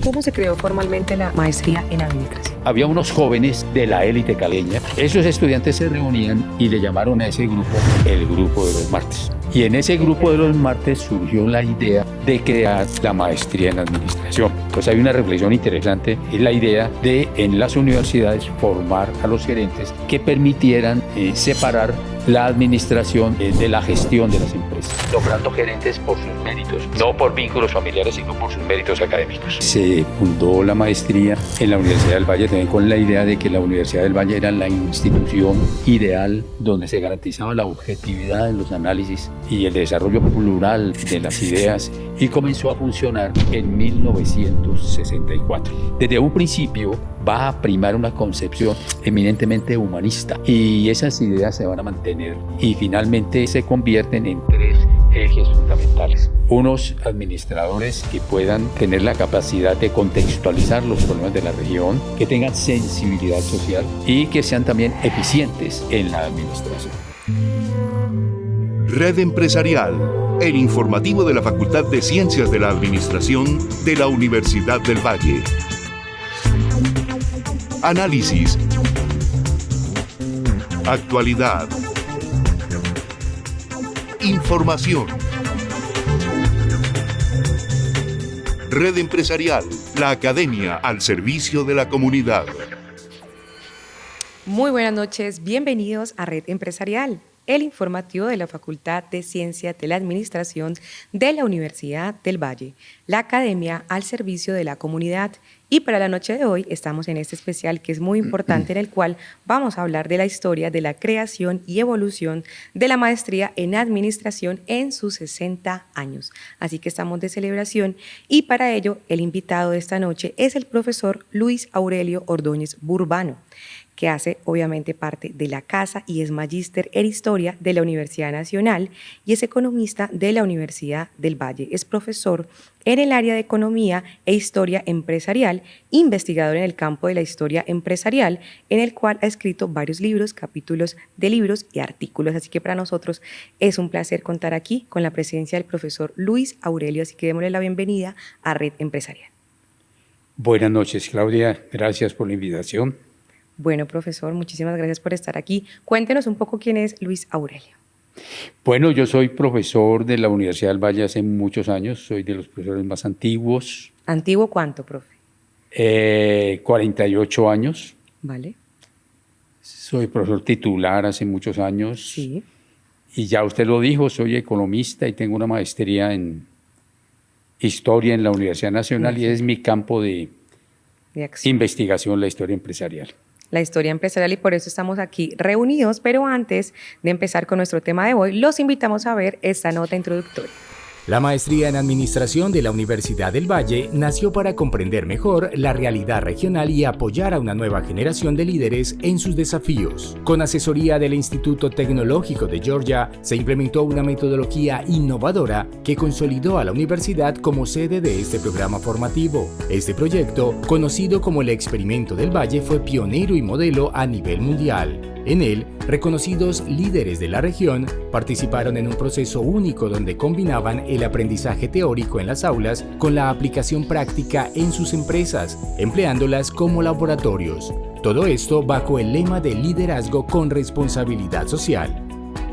¿Cómo se creó formalmente la maestría en administración? Había unos jóvenes de la élite caleña. Esos estudiantes se reunían y le llamaron a ese grupo el grupo de los martes. Y en ese grupo de los martes surgió la idea de crear la maestría en administración. Pues hay una reflexión interesante, es la idea de en las universidades formar a los gerentes que permitieran separar la administración de la gestión de las empresas, logrando gerentes por sus méritos, no por vínculos familiares, sino por sus méritos académicos. Se fundó la maestría en la Universidad del Valle también con la idea de que la Universidad del Valle era la institución ideal donde se garantizaba la objetividad en los análisis y el desarrollo plural de las ideas, y comenzó a funcionar en 1964. Desde un principio va a primar una concepción eminentemente humanista y esas ideas se van a mantener y finalmente se convierten en tres ejes fundamentales. Unos administradores que puedan tener la capacidad de contextualizar los problemas de la región, que tengan sensibilidad social y que sean también eficientes en la administración. Red Empresarial, el informativo de la Facultad de Ciencias de la Administración de la Universidad del Valle. Análisis. Actualidad. Información. Red Empresarial, la academia al servicio de la comunidad. Muy buenas noches, bienvenidos a Red Empresarial, el informativo de la Facultad de Ciencias de la Administración de la Universidad del Valle, la academia al servicio de la comunidad. Y para la noche de hoy estamos en este especial que es muy importante, en el cual vamos a hablar de la historia de la creación y evolución de la maestría en administración en sus 60 años. Así que estamos de celebración y para ello el invitado de esta noche es el profesor Luis Aurelio Ordóñez Burbano, que hace obviamente parte de la casa y es magíster en Historia de la Universidad Nacional y es economista de la Universidad del Valle. Es profesor en el área de Economía e Historia Empresarial, investigador en el campo de la historia empresarial, en el cual ha escrito varios libros, capítulos de libros y artículos. Así que para nosotros es un placer contar aquí con la presencia del profesor Luis Aurelio, así que démosle la bienvenida a Red Empresarial. Buenas noches, Claudia. Gracias por la invitación. Bueno, profesor, muchísimas gracias por estar aquí. Cuéntenos un poco quién es Luis Aurelio. Bueno, yo soy profesor de la Universidad del Valle hace muchos años, soy de los profesores más antiguos. ¿Antiguo cuánto, profe? 48 años. Vale. Soy profesor titular hace muchos años. Sí. Y ya usted lo dijo, soy economista y tengo una maestría en Historia en la Universidad Nacional y es mi campo de investigación, la historia empresarial. La historia empresarial, y por eso estamos aquí reunidos, pero antes de empezar con nuestro tema de hoy, los invitamos a ver esta nota introductoria. La maestría en Administración de la Universidad del Valle nació para comprender mejor la realidad regional y apoyar a una nueva generación de líderes en sus desafíos. Con asesoría del Instituto Tecnológico de Georgia, se implementó una metodología innovadora que consolidó a la universidad como sede de este programa formativo. Este proyecto, conocido como el Experimento del Valle, fue pionero y modelo a nivel mundial. En él, reconocidos líderes de la región participaron en un proceso único donde combinaban el aprendizaje teórico en las aulas con la aplicación práctica en sus empresas, empleándolas como laboratorios. Todo esto bajo el lema de liderazgo con responsabilidad social.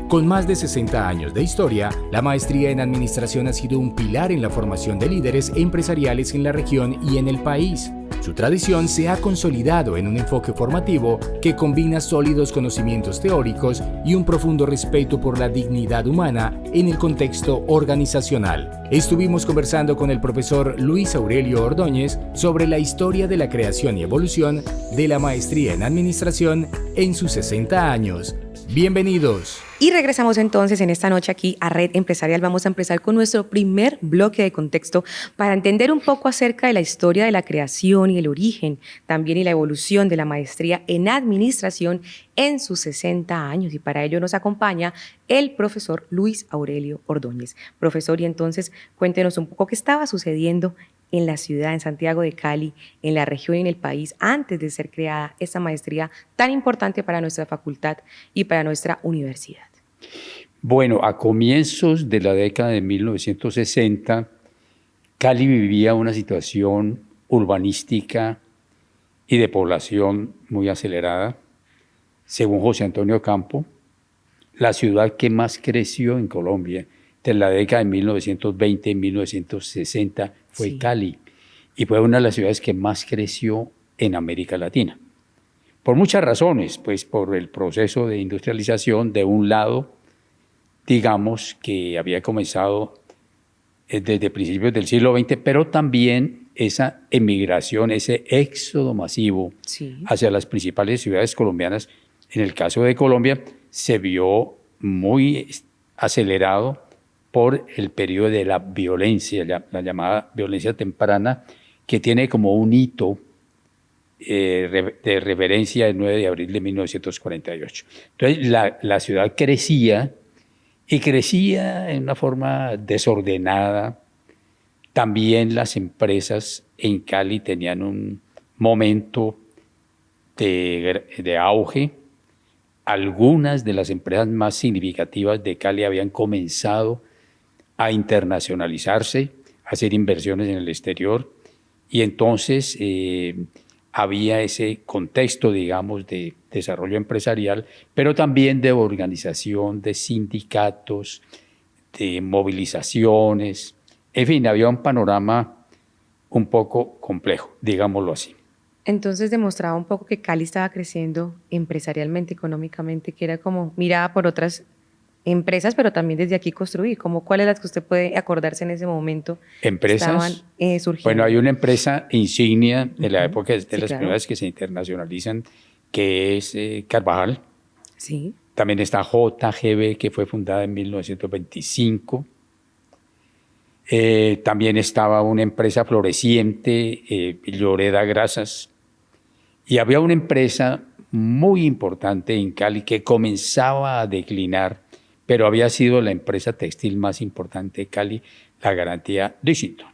Con más de 60 años de historia, la maestría en administración ha sido un pilar en la formación de líderes empresariales en la región y en el país. Su tradición se ha consolidado en un enfoque formativo que combina sólidos conocimientos teóricos y un profundo respeto por la dignidad humana en el contexto organizacional. Estuvimos conversando con el profesor Luis Aurelio Ordóñez sobre la historia de la creación y evolución de la maestría en administración en sus 60 años. Bienvenidos. Y regresamos entonces en esta noche aquí a Red Empresarial. Vamos a empezar con nuestro primer bloque de contexto para entender un poco acerca de la historia de la creación y el origen, también y la evolución de la maestría en administración en sus 60 años. Y para ello nos acompaña el profesor Luis Aurelio Ordóñez. Profesor, y entonces cuéntenos un poco qué estaba sucediendo en la ciudad, en Santiago de Cali, en la región y en el país, antes de ser creada esta maestría tan importante para nuestra facultad y para nuestra universidad. Bueno, a comienzos de la década de 1960, Cali vivía una situación urbanística y de población muy acelerada. Según José Antonio Campo, la ciudad que más creció en Colombia entre la década de 1920 y 1960 fue Sí. Cali, y fue una de las ciudades que más creció en América Latina. Por muchas razones, pues por el proceso de industrialización de un lado, digamos, que había comenzado desde principios del siglo XX, pero también esa emigración, ese éxodo masivo Sí. hacia las principales ciudades colombianas, en el caso de Colombia, se vio muy acelerado por el periodo de la violencia, la llamada violencia temprana, que tiene como un hito de referencia el 9 de abril de 1948. Entonces, la ciudad crecía y crecía en una forma desordenada. También las empresas en Cali tenían un momento de auge. Algunas de las empresas más significativas de Cali habían comenzado a internacionalizarse, a hacer inversiones en el exterior, y entonces había ese contexto, digamos, de desarrollo empresarial, pero también de organización de sindicatos, de movilizaciones. En fin, había un panorama un poco complejo, digámoslo así. Entonces demostraba un poco que Cali estaba creciendo empresarialmente, económicamente, que era como mirada por otras empresas, pero también desde aquí construir, como cuáles las que usted puede acordarse en ese momento Empresas, estaban surgiendo. bueno, hay una empresa insignia de la Ujú. época, de Sí, las claro. primeras que se internacionalizan, que es Carvajal. Sí, También está JGB, que fue fundada en 1925. También estaba una empresa floreciente, Lloreda Grasas. Y había una empresa muy importante en Cali que comenzaba a declinar, pero había sido la empresa textil más importante de Cali, la Garantía Dixington.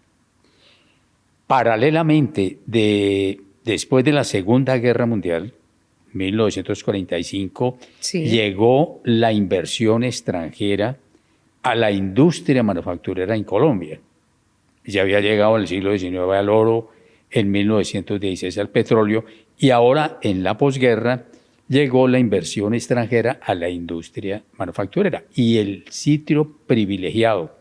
Paralelamente, después de la Segunda Guerra Mundial, 1945, sí. llegó la inversión extranjera a la industria manufacturera en Colombia. Ya había llegado en el siglo XIX al oro, en 1916 al petróleo, y ahora en la posguerra llegó la inversión extranjera a la industria manufacturera. Y el sitio privilegiado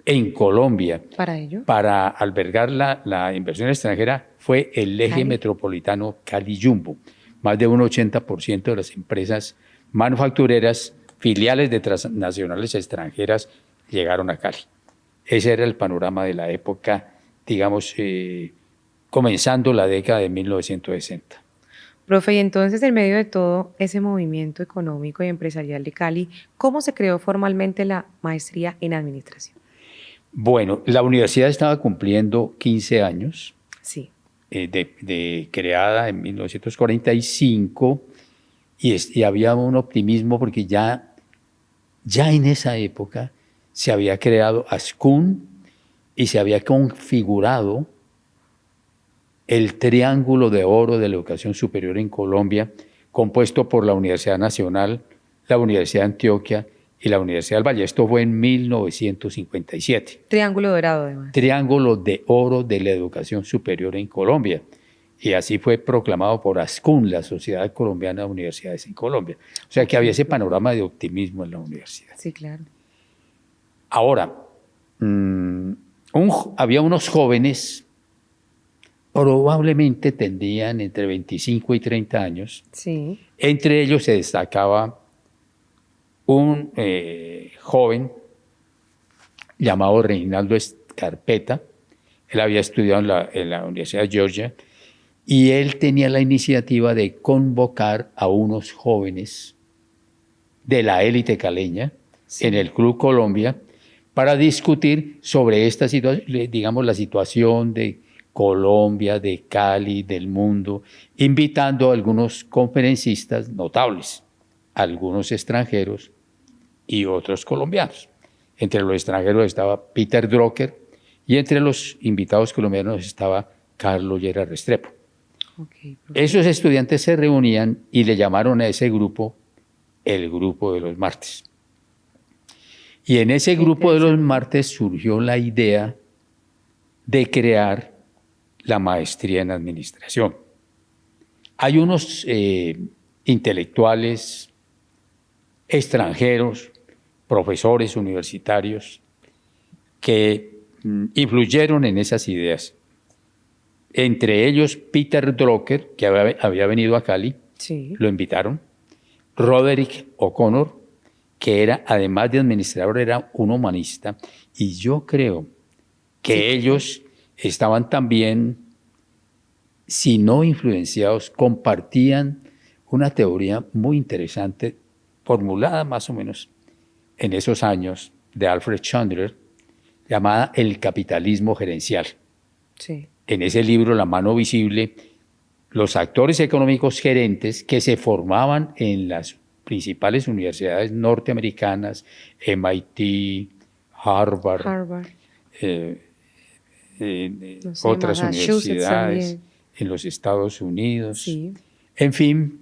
en Colombia Para ello. para albergar la inversión extranjera fue el eje Cali. metropolitano Cali-Jumbo. Más de un 80% de las empresas manufactureras, filiales de transnacionales extranjeras, llegaron a Cali. Ese era el panorama de la época, digamos, comenzando la década de 1960. Profe, y entonces en medio de todo ese movimiento económico y empresarial de Cali, ¿cómo se creó formalmente la maestría en administración? Bueno, la universidad estaba cumpliendo 15 años. Sí, Creada en 1945, y había un optimismo porque ya en esa época se había creado ASCUN y se había configurado el triángulo de oro de la educación superior en Colombia, compuesto por la Universidad Nacional, la Universidad de Antioquia y la Universidad del Valle. Esto fue en 1957. Triángulo Dorado además. Triángulo de oro de la educación superior en Colombia. Y así fue proclamado por ASCUN, la Sociedad Colombiana de Universidades en Colombia. O sea que había ese panorama de optimismo en la universidad. Sí, claro. Ahora, había unos jóvenes, probablemente tendrían entre 25 y 30 años. Sí, Entre ellos se destacaba un joven llamado Reinaldo Escarpeta. Él había estudiado en la Universidad de Georgia y él tenía la iniciativa de convocar a unos jóvenes de la élite caleña en el Club Colombia para discutir sobre esta situación, digamos, la situación de Colombia, de Cali, del mundo, invitando a algunos conferencistas notables, algunos extranjeros y otros colombianos. Entre los extranjeros estaba Peter Drucker y entre los invitados colombianos estaba Carlos Lleras Restrepo. ok. Profe. Esos estudiantes se reunían y le llamaron a ese grupo el Grupo de los Martes. Y en ese Grupo de los Martes surgió la idea de crear la maestría en administración. Hay unos intelectuales extranjeros, profesores universitarios, que influyeron en esas ideas. Entre ellos Peter Drucker, que había venido a Cali, Sí. lo invitaron. Roderick O'Connor, que era, además de administrador, era un humanista. Y yo creo que ellos estaban también, si no influenciados, compartían una teoría muy interesante, formulada más o menos en esos años, de Alfred Chandler, llamada El capitalismo gerencial. Sí. En ese libro, La mano visible, los actores económicos gerentes que se formaban en las principales universidades norteamericanas, MIT, Harvard, No sé, otras Massachusetts universidades también. en los Estados Unidos. Sí. En fin,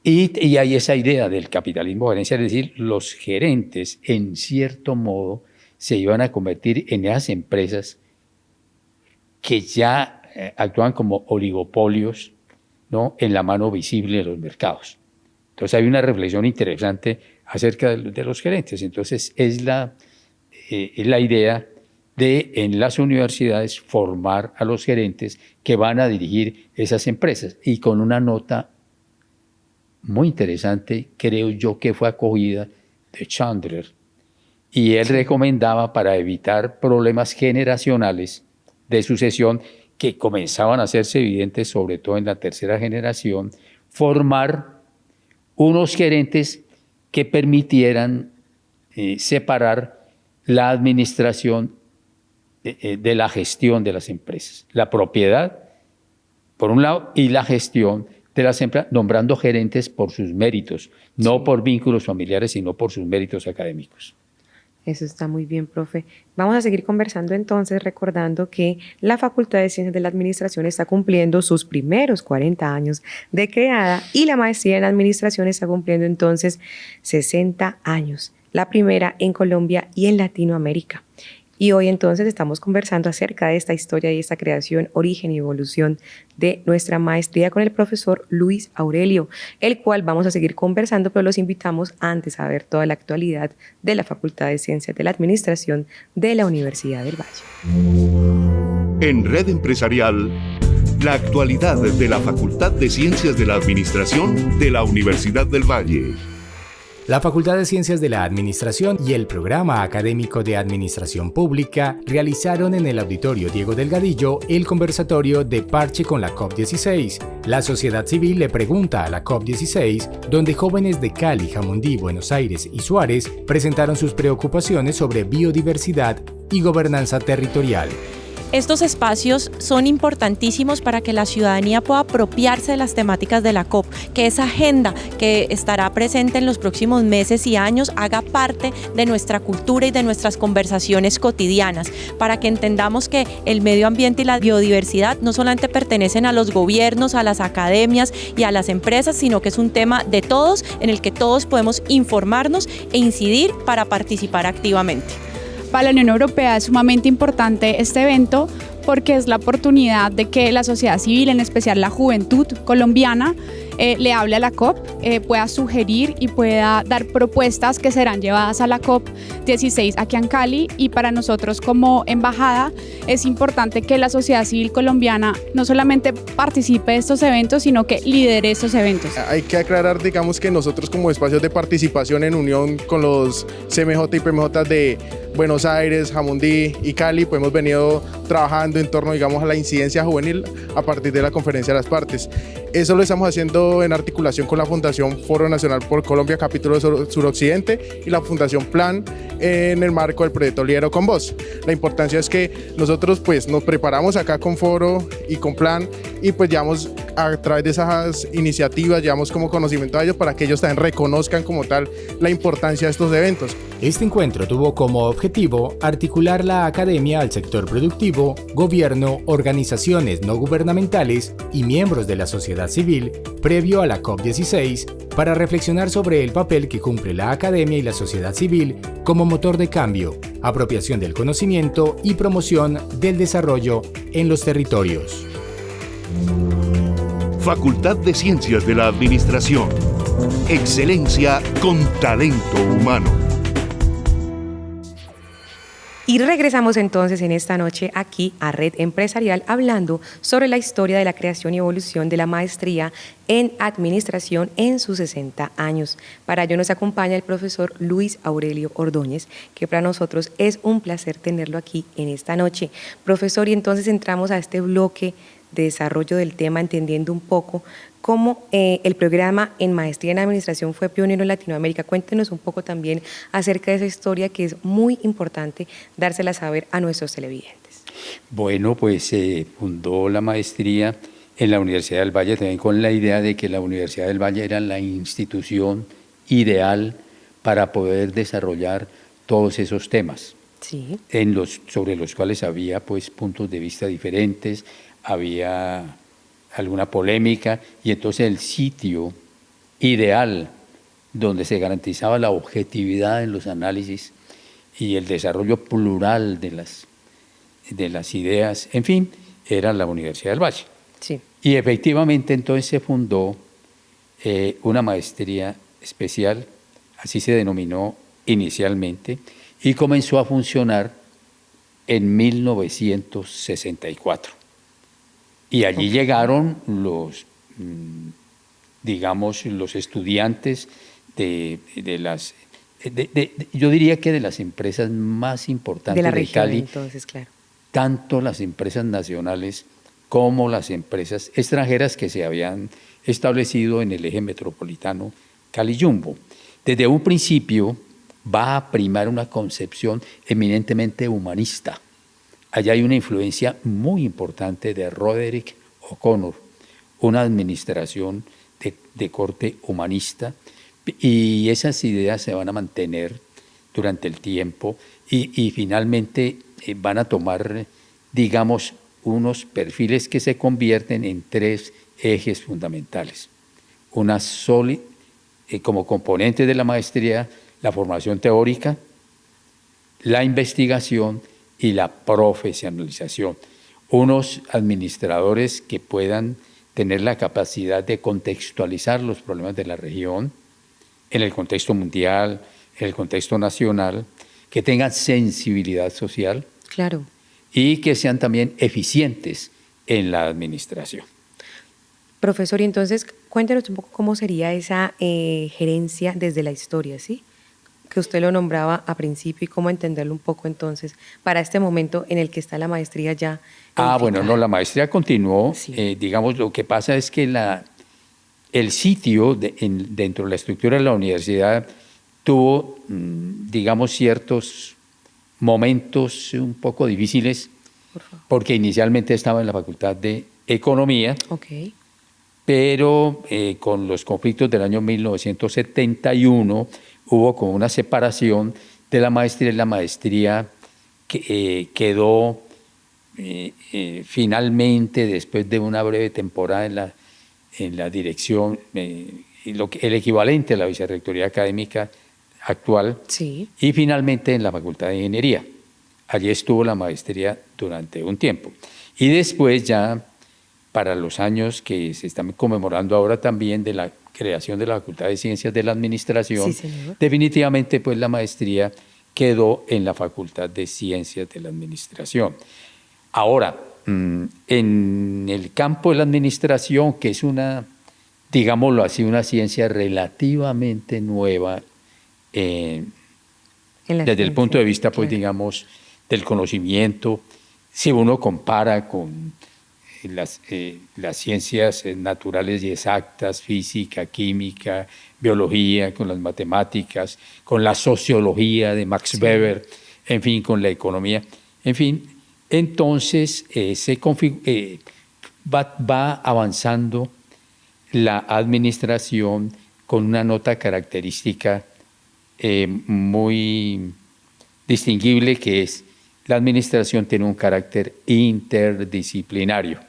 y hay esa idea del capitalismo gerencial, es decir, los gerentes, en cierto modo, se iban a convertir en esas empresas que ya actúan como oligopolios, ¿no?, en la mano visible de los mercados. Entonces hay una reflexión interesante acerca de los gerentes. Entonces es la idea de en las universidades formar a los gerentes que van a dirigir esas empresas, y con una nota muy interesante, creo yo, que fue acogida de Chandler, y él recomendaba, para evitar problemas generacionales de sucesión que comenzaban a hacerse evidentes sobre todo en la tercera generación, formar unos gerentes que permitieran separar la administración de la gestión de las empresas, la propiedad por un lado y la gestión de las empresas, nombrando gerentes por sus méritos, no por vínculos familiares, sino por sus méritos académicos. Eso está muy bien, profe. Vamos a seguir conversando entonces, recordando que la Facultad de Ciencias de la Administración está cumpliendo sus primeros 40 años de creada, y la maestría en Administración está cumpliendo entonces 60 años, la primera en Colombia y en Latinoamérica. Y hoy entonces estamos conversando acerca de esta historia y esta creación, origen y evolución de nuestra maestría con el profesor Luis Aurelio, el cual vamos a seguir conversando, pero los invitamos antes a ver toda la actualidad de la Facultad de Ciencias de la Administración de la Universidad del Valle. En Red Empresarial, la actualidad de la Facultad de Ciencias de la Administración de la Universidad del Valle. La Facultad de Ciencias de la Administración y el Programa Académico de Administración Pública realizaron en el Auditorio Diego Delgadillo el conversatorio de parche con la COP16. La sociedad civil le pregunta a la COP16, donde jóvenes de Cali, Jamundí, Buenos Aires y Suárez presentaron sus preocupaciones sobre biodiversidad y gobernanza territorial. Estos espacios son importantísimos para que la ciudadanía pueda apropiarse de las temáticas de la COP, que esa agenda que estará presente en los próximos meses y años haga parte de nuestra cultura y de nuestras conversaciones cotidianas, para que entendamos que el medio ambiente y la biodiversidad no solamente pertenecen a los gobiernos, a las academias y a las empresas, sino que es un tema de todos, en el que todos podemos informarnos e incidir para participar activamente. Para la Unión Europea es sumamente importante este evento porque es la oportunidad de que la sociedad civil, en especial la juventud colombiana, le hable a la COP, pueda sugerir y pueda dar propuestas que serán llevadas a la COP16 aquí en Cali. Y para nosotros como embajada es importante que la sociedad civil colombiana no solamente participe de estos eventos, sino que lidere estos eventos. Hay que aclarar, digamos, que nosotros como espacios de participación en unión con los CMJ y PMJ de Buenos Aires, Jamundí y Cali, pues hemos venido trabajando en torno, digamos, a la incidencia juvenil a partir de la Conferencia de las Partes. Eso lo estamos haciendo en articulación con la Fundación Foro Nacional por Colombia, capítulo suroccidente, y la Fundación Plan, en el marco del proyecto Lidero con Voz. La importancia es que nosotros pues nos preparamos acá con Foro y con Plan, y pues llevamos a través de esas iniciativas llevamos como conocimiento a ellos para que ellos también reconozcan como tal la importancia de estos eventos. Este encuentro tuvo como objetivo articular la academia al sector productivo, gobierno, organizaciones no gubernamentales y miembros de la sociedad civil previo a la COP16 para reflexionar sobre el papel que cumple la academia y la sociedad civil como motor de cambio, apropiación del conocimiento y promoción del desarrollo en los territorios. Facultad de Ciencias de la Administración. Excelencia con talento humano. Y regresamos entonces en esta noche aquí a Red Empresarial hablando sobre la historia de la creación y evolución de la maestría en administración en sus 60 años. Para ello nos acompaña el profesor Luis Aurelio Ordóñez, que para nosotros es un placer tenerlo aquí en esta noche. Profesor, y entonces entramos a este bloque de desarrollo del tema, entendiendo un poco cómo el programa en Maestría en Administración fue pionero en Latinoamérica. Cuéntenos un poco también acerca de esa historia que es muy importante dársela a saber a nuestros televidentes. Bueno, pues se fundó la maestría en la Universidad del Valle también con la idea de que la Universidad del Valle era la institución ideal para poder desarrollar todos esos temas, sí, sobre los cuales había pues puntos de vista diferentes, había alguna polémica, y entonces el sitio ideal donde se garantizaba la objetividad en los análisis y el desarrollo plural de las ideas, en fin, era la Universidad del Valle. sí. Y efectivamente entonces se fundó una maestría especial, así se denominó inicialmente, y comenzó a funcionar en 1964. Y allí llegaron los estudiantes yo diría que de las empresas más importantes de la región, Cali, entonces, claro. tanto las empresas nacionales como las empresas extranjeras que se habían establecido en el eje metropolitano Cali-Jumbo. Desde un principio va a primar una concepción eminentemente humanista. Allá hay una influencia muy importante de Roderick O'Connor, una administración de corte humanista, y esas ideas se van a mantener durante el tiempo y finalmente van a tomar, digamos, unos perfiles que se convierten en 3 ejes fundamentales. Una sólida, como componente de la maestría, la formación teórica, la investigación y la profesionalización. Unos administradores que puedan tener la capacidad de contextualizar los problemas de la región en el contexto mundial, en el contexto nacional, que tengan sensibilidad social, Claro. y que sean también eficientes en la administración. Profesor, y entonces cuéntenos un poco cómo sería esa gerencia desde la historia, ¿sí? Que usted lo nombraba a principio, y cómo entenderlo un poco entonces para este momento en el que está la maestría ya. Bueno, no, la maestría continuó. Sí. Digamos, lo que pasa es que el sitio dentro de la estructura de la universidad tuvo, digamos, ciertos momentos un poco difíciles, Por favor. porque inicialmente estaba en la Facultad de Economía, Ok. pero con los conflictos del año 1971 hubo como una separación de la maestría, y la maestría que quedó finalmente, después de una breve temporada en la dirección, el equivalente a la vicerrectoría académica actual, Sí. y finalmente en la Facultad de Ingeniería. Allí estuvo la maestría durante un tiempo. Y después ya, para los años que se están conmemorando ahora también de la creación de la Facultad de Ciencias de la Administración, Sí, señor. definitivamente pues la maestría quedó en la Facultad de Ciencias de la Administración. Ahora, en el campo de la administración, que es digámoslo así, una ciencia relativamente nueva, desde el punto de vista, pues, claro, digamos, del conocimiento, si uno compara con las ciencias naturales y exactas, física, química, biología, con las matemáticas, con la sociología de Max Weber, en fin, con la economía, en fin. Entonces va avanzando la administración con una nota característica muy distinguible, que es la administración tiene un carácter interdisciplinario.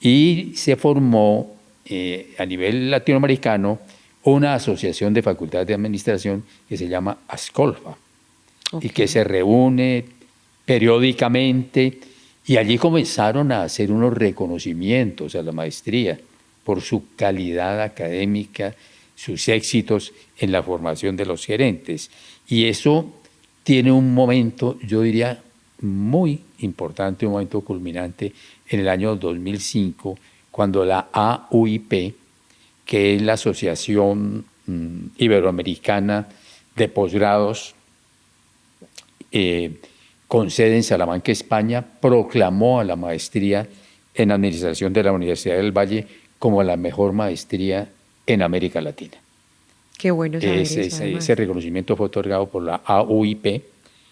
Y se formó a nivel latinoamericano una asociación de facultades de administración que se llama ASCOLFA, y que se reúne periódicamente, y allí comenzaron a hacer unos reconocimientos a la maestría por su calidad académica, sus éxitos en la formación de los gerentes. Y eso tiene un momento, yo diría, muy importante, un momento culminante en el año 2005, cuando la AUIP, que es la Asociación Iberoamericana de Posgrados, con sede en Salamanca, España, proclamó a la maestría en Administración de la Universidad del Valle como la mejor maestría en América Latina. Qué bueno saber eso, ese reconocimiento fue otorgado por la AUIP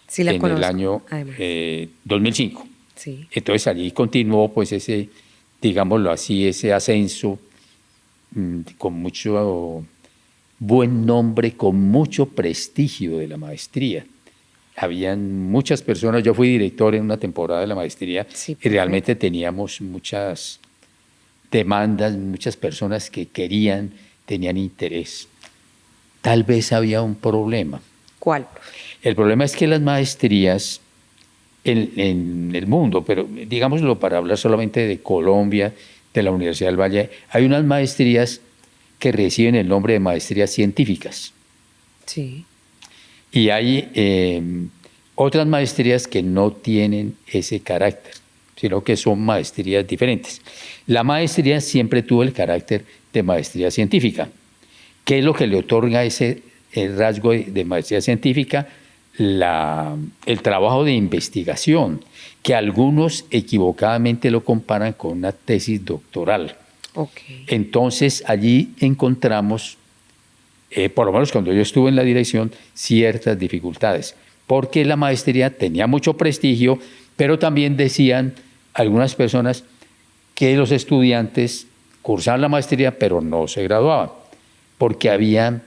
sí, en el año 2005. Sí. Entonces allí continuó pues ese, digámoslo así, ese ascenso con mucho buen nombre, con mucho prestigio de la maestría. Habían muchas personas, yo fui director en una temporada de la maestría, sí, y realmente teníamos muchas demandas, muchas personas que querían, tenían interés. Tal vez había un problema. ¿Cuál? El problema es que las maestrías en el mundo, pero digámoslo para hablar solamente de Colombia, de la Universidad del Valle, hay unas maestrías que reciben el nombre de maestrías científicas. Sí. Y hay otras maestrías que no tienen ese carácter, sino que son maestrías diferentes. La maestría siempre tuvo el carácter de maestría científica. ¿Qué es lo que le otorga ese rasgo de maestría científica? El trabajo de investigación, que algunos equivocadamente lo comparan con una tesis doctoral. Okay. Entonces allí encontramos, por lo menos cuando yo estuve en la dirección, ciertas dificultades, porque la maestría tenía mucho prestigio, pero también decían algunas personas que los estudiantes cursaban la maestría pero no se graduaban, porque había,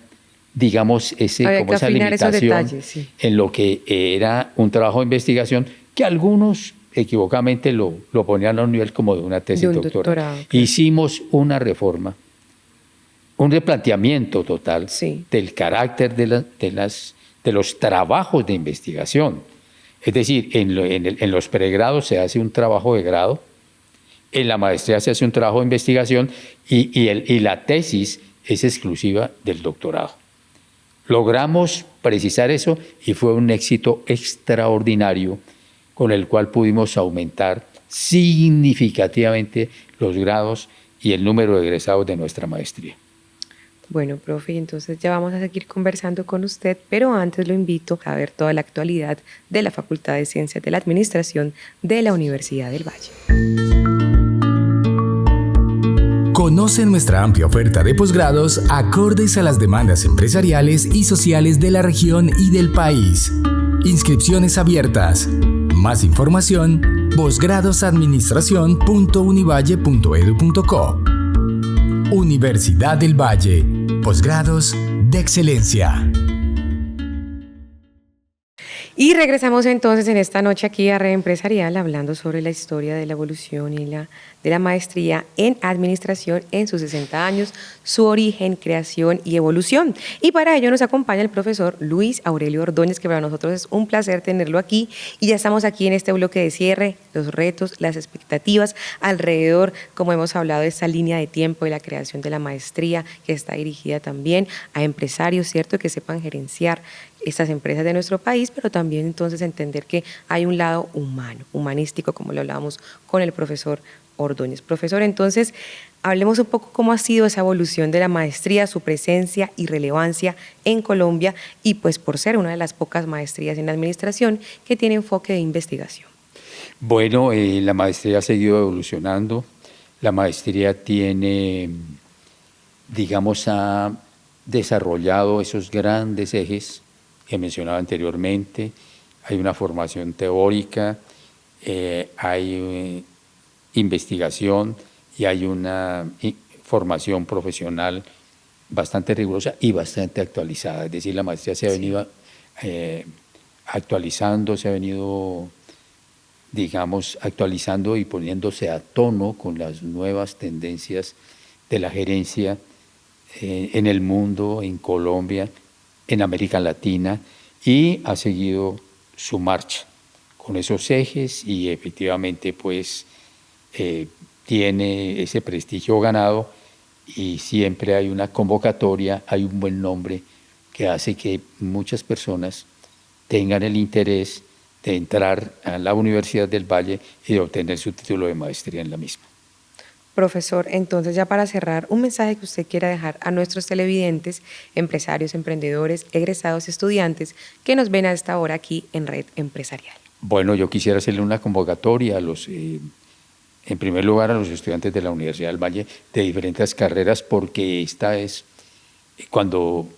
digamos, esa limitación sí, en lo que era un trabajo de investigación, que algunos equivocadamente lo ponían a un nivel como de una tesis doctoral. Claro. Hicimos una reforma, un replanteamiento total sí, del carácter de los trabajos de investigación. Es decir, en los pregrados se hace un trabajo de grado, en la maestría se hace un trabajo de investigación y la tesis es exclusiva del doctorado. Logramos precisar eso y fue un éxito extraordinario con el cual pudimos aumentar significativamente los grados y el número de egresados de nuestra maestría. Bueno, profe, entonces ya vamos a seguir conversando con usted, pero antes lo invito a ver toda la actualidad de la Facultad de Ciencias de la Administración de la Universidad del Valle. Conoce nuestra amplia oferta de posgrados acordes a las demandas empresariales y sociales de la región y del país. Inscripciones abiertas. Más información: posgradosadministracion.univalle.edu.co. Universidad del Valle. Posgrados de excelencia. Y regresamos entonces en esta noche aquí a Red Empresarial hablando sobre la historia de la evolución y de la maestría en administración en sus 60 años, su origen, creación y evolución. Y para ello nos acompaña el profesor Luis Aurelio Ordóñez, que para nosotros es un placer tenerlo aquí. Y ya estamos aquí en este bloque de cierre, los retos, las expectativas alrededor, como hemos hablado, de esta línea de tiempo de la creación de la maestría, que está dirigida también a empresarios, ¿cierto?, que sepan gerenciar estas empresas de nuestro país, pero también entonces entender que hay un lado humano, humanístico, como lo hablábamos con el profesor Ordóñez. Profesor, entonces, hablemos un poco cómo ha sido esa evolución de la maestría, su presencia y relevancia en Colombia y pues por ser una de las pocas maestrías en administración que tiene enfoque de investigación. Bueno, la maestría ha seguido evolucionando. La maestría tiene, digamos, ha desarrollado esos grandes ejes que mencionaba anteriormente. Hay una formación teórica, hay investigación y hay una formación profesional bastante rigurosa y bastante actualizada. Es decir, la maestría se ha venido actualizando, se ha venido, digamos, actualizando y poniéndose a tono con las nuevas tendencias de la gerencia en el mundo, en Colombia, en América Latina, y ha seguido su marcha con esos ejes y efectivamente pues tiene ese prestigio ganado y siempre hay una convocatoria, hay un buen nombre que hace que muchas personas tengan el interés de entrar a la Universidad del Valle y de obtener su título de maestría en la misma. Profesor, entonces ya para cerrar, un mensaje que usted quiera dejar a nuestros televidentes, empresarios, emprendedores, egresados, estudiantes que nos ven a esta hora aquí en Red Empresarial. Bueno, yo quisiera hacerle una convocatoria a los, en primer lugar, a los estudiantes de la Universidad del Valle de diferentes carreras, porque esta es cuando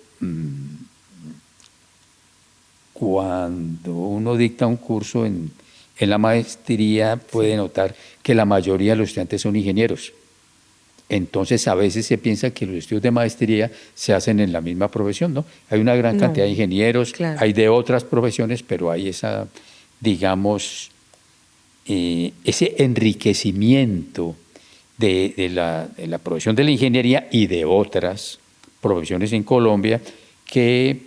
uno dicta un curso en la maestría, puede notar que la mayoría de los estudiantes son ingenieros. Entonces, a veces se piensa que los estudios de maestría se hacen en la misma profesión, ¿no? Hay una gran cantidad de ingenieros, claro, hay de otras profesiones, pero hay esa, digamos, ese enriquecimiento de la profesión de la ingeniería y de otras profesiones en Colombia que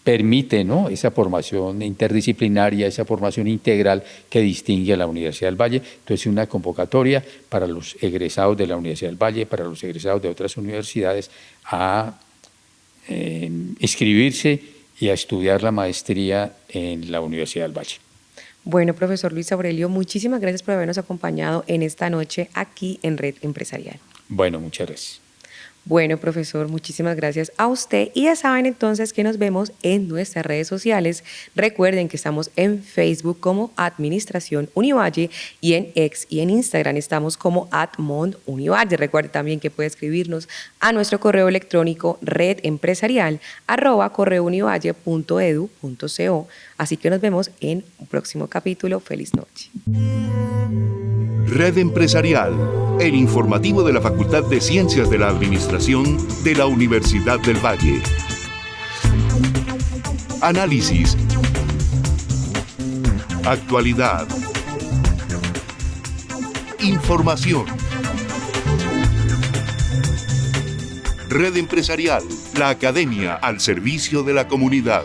permite, ¿no?, esa formación interdisciplinaria, esa formación integral que distingue a la Universidad del Valle. Entonces, una convocatoria para los egresados de la Universidad del Valle, para los egresados de otras universidades, a inscribirse y a estudiar la maestría en la Universidad del Valle. Bueno, profesor Luis Aurelio, muchísimas gracias por habernos acompañado en esta noche aquí en Red Empresarial. Bueno, muchas gracias. Bueno, profesor, muchísimas gracias a usted y ya saben entonces que nos vemos en nuestras redes sociales. Recuerden que estamos en Facebook como Administración Univalle y en X y en Instagram estamos como @mondunivalle. Recuerden también que puede escribirnos a nuestro correo electrónico redempresarial@correounivalle.edu.co. Así que nos vemos en un próximo capítulo. Feliz noche. Red Empresarial, el informativo de la Facultad de Ciencias de la Administración de la Universidad del Valle. Análisis. Actualidad. Información. Red Empresarial, la academia al servicio de la comunidad.